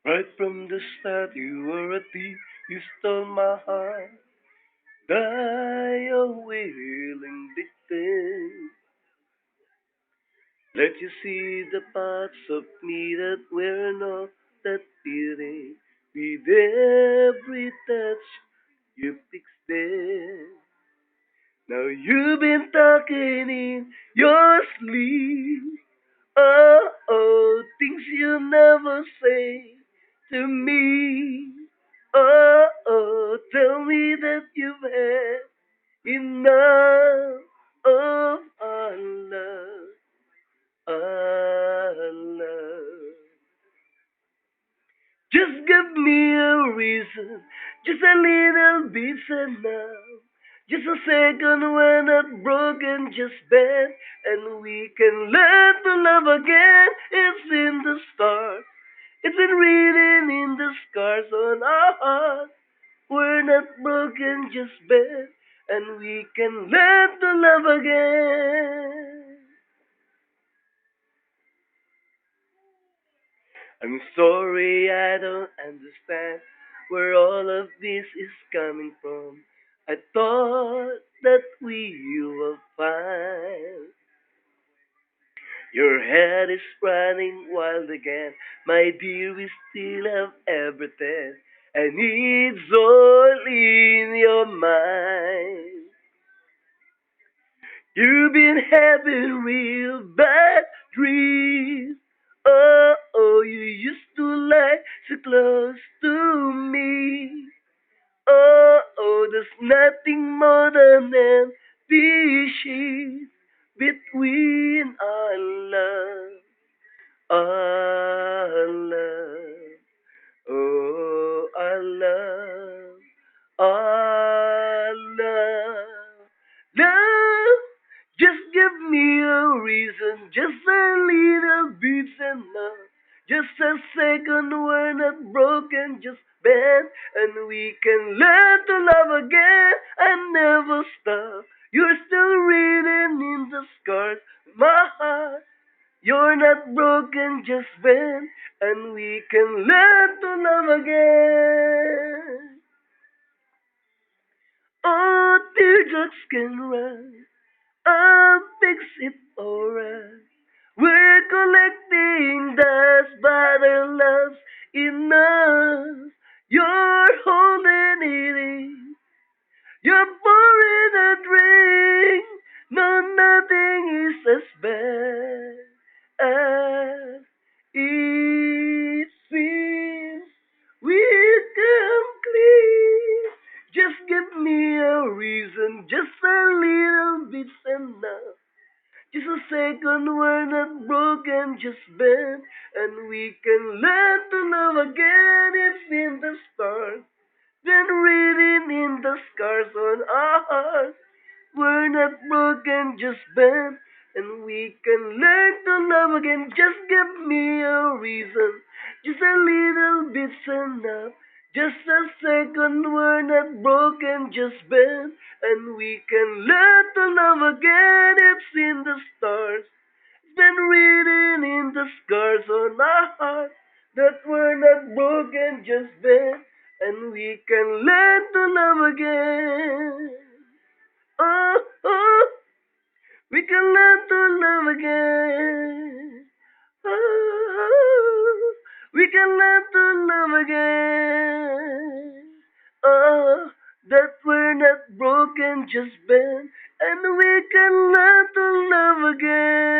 Right from the start, you were a thief, you stole my heart. Die a willing victim. Let you see the parts of me that were not that feeling. With every touch, you fixed it. Now you've been talking in your sleep. Oh, oh, things you never say to me. Oh, oh, tell me that you've had enough of our love, our love. Just give me a reason, just a little bit's enough. Just a second when I'm broken, just bend, and we can learn to love again. It's in the stars, it's been written in the scars on our hearts. We're not broken, just bend, and we can learn to love again. I'm sorry I don't understand where all of this is coming from. I thought that we were fine. Your head is running wild again. My dear, we still have everything. And it's all in your mind. You've been having real bad dreams. Oh, oh, you used to lie so close to me. Oh, oh, there's nothing more than empty sheets between our love, our love. Oh, our love, our love. Love, just give me a reason, just a little bit's enough. Just a second, we're not broken, just bend, and we can learn to love again and never stop. You're still reading in the scars, of my heart. You're not broken, just bend, and we can learn to love again. Oh, teardrops can run, I'll fix it alright. We're collecting dust, but our love's enough. You're holding it in, you're pouring a drink. No, nothing is as bad as it seems. We come clean. Just give me a reason, just a little bit's enough. Just a second, we're not broken, just bend, and we can learn to love again. It's in the stars, then reading in the scars on our hearts. We're not broken, just bend, and we can learn to love again. Just give me a reason, just a little bit's enough. Just a second, we're not broken, just bend, and we can learn to love again. It's in the stars, it's been written in the scars on our heart that we're not broken, just bend, and we can learn to love again. Oh, oh, we can learn to love again. Oh, we can learn to love again. Oh, that we're not broken, just bend, and we can learn to love again.